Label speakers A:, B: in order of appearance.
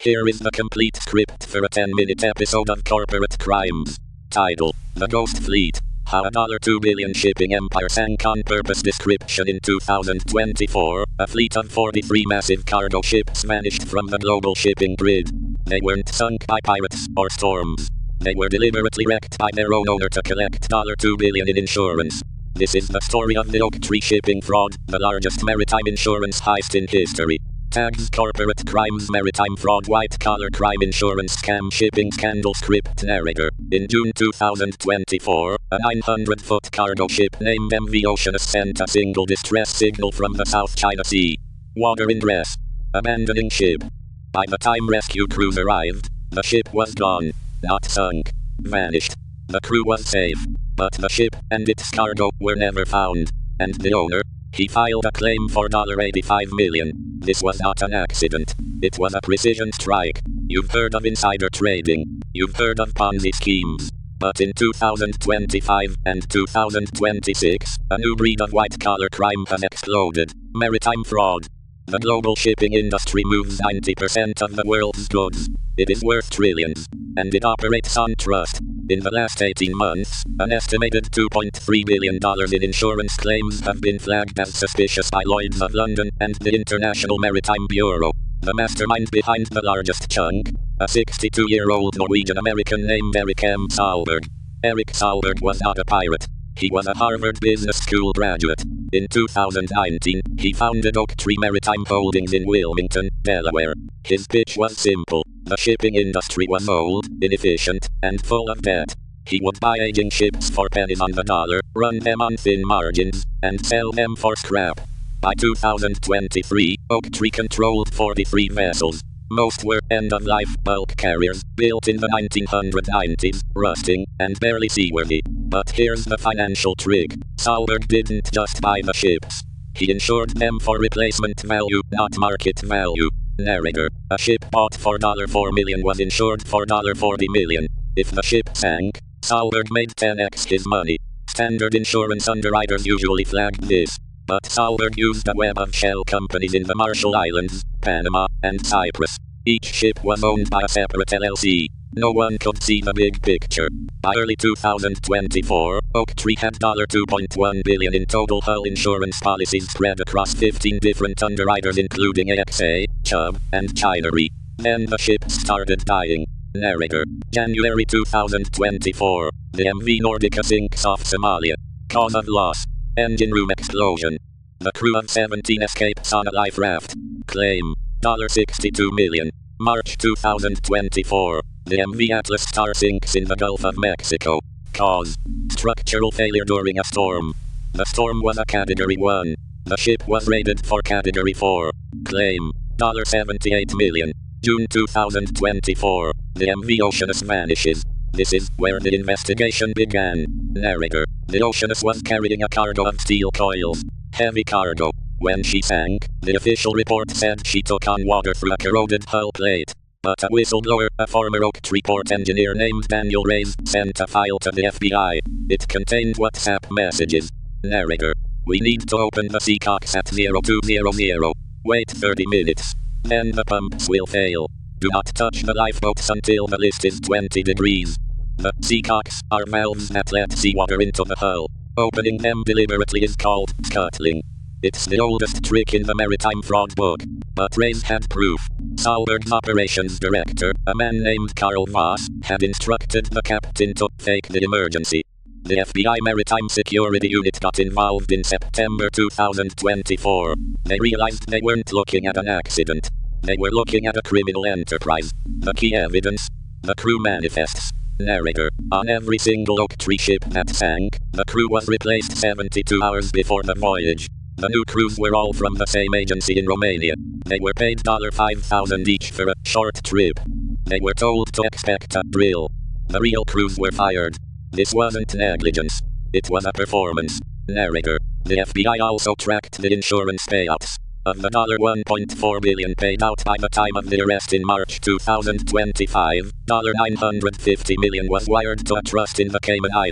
A: Here is the complete script for a 10-minute episode of Corporate Crimes. Title: The Ghost Fleet. How a $2 billion shipping empire sank on purpose. Description: in 2024, a fleet of 43 massive cargo ships vanished from the global shipping grid. They weren't sunk by pirates or storms. They were deliberately wrecked by their own owner to collect $2 billion in insurance. This is the story of the Oaktree shipping fraud, the largest maritime insurance heist in history. Tags: Corporate Crimes, Maritime Fraud, White Collar Crime, Insurance Scam, Shipping Scandal. Script narrator: in June 2024, a 900-foot cargo ship named MV Oceanus sent a single distress signal from the South China Sea. Water ingress. Abandoning ship. By the time rescue crews arrived, the ship was gone. Not sunk. Vanished. The crew was safe, but the ship and its cargo were never found. And the owner? He filed a claim for $85 million. This was not an accident. It was a precision strike. You've heard of insider trading. You've heard of Ponzi schemes. But in 2025 and 2026, a new breed of white-collar crime has exploded: maritime fraud. The global shipping industry moves 90% of the world's goods. It is worth trillions, and it operates on trust. In the last 18 months, an estimated $2.3 billion in insurance claims have been flagged as suspicious by Lloyd's of London and the International Maritime Bureau. The mastermind behind the largest chunk, a 62-year-old Norwegian-American named Erik M. Sahlberg. Erik Sahlberg was not a pirate. He was a Harvard Business School graduate. In 2019, he founded Oaktree Maritime Holdings in Wilmington, Delaware. His pitch was simple: the shipping industry was old, inefficient, and full of debt. He would buy aging ships for pennies on the dollar, run them on thin margins, and sell them for scrap. By 2023, Oaktree controlled 43 vessels. Most were end-of-life bulk carriers, built in the 1990s, rusting, and barely seaworthy. But here's the financial trick: Sahlberg didn't just buy the ships. He insured them for replacement value, not market value. Narrator: a ship bought for $4 million was insured for $40 million. If the ship sank, Sahlberg made 10x his money. Standard insurance underwriters usually flagged this. But Sahlberg used a web of shell companies in the Marshall Islands, Panama, and Cyprus. Each ship was owned by a separate LLC. No one could see the big picture. By early 2024, Oaktree had $2.1 billion in total hull insurance policies spread across 15 different underwriters, including AXA, Chubb, and China Re. Then the ships started dying. Narrator: January 2024, the MV Nordica sinks off Somalia. Cause of loss: engine room explosion. The crew of 17 escapes on a life raft. Claim: $62 million. March 2024, the MV Atlas Star sinks in the Gulf of Mexico. Cause: structural failure during a storm. The storm was a Category 1. The ship was rated for Category 4. Claim: $78 million. June 2024, the MV Oceanus vanishes. This is where the investigation began. Narrator: the Oceanus was carrying a cargo of steel coils. Heavy cargo. When she sank, the official report said she took on water through a corroded hull plate. But a whistleblower, a former Oaktree port engineer named Daniel Reyes, sent a file to the FBI. It contained WhatsApp messages. Narrator: we need to open the seacocks at 0200. Wait 30 minutes. Then the pumps will fail. Do not touch the lifeboats until the list is 20 degrees. The seacocks are valves that let seawater into the hull. Opening them deliberately is called scuttling. It's the oldest trick in the maritime fraud book. But Reyes had proof. Sahlberg's operations director, a man named Carl Voss, had instructed the captain to fake the emergency. The FBI Maritime Security Unit got involved in September 2024. They realized they weren't looking at an accident. They were looking at a criminal enterprise. The key evidence: the crew manifests. Narrator: on every single Oaktree ship that sank, the crew was replaced 72 hours before the voyage. The new crews were all from the same agency in Romania. They were paid $5,000 each for a short trip. They were told to expect a drill. The real crews were fired. This wasn't negligence. It was a performance. Narrator: the FBI also tracked the insurance payouts. Of the $1.4 billion paid out by the time of the arrest in March 2025, $950 million was wired to a trust in the Cayman Islands.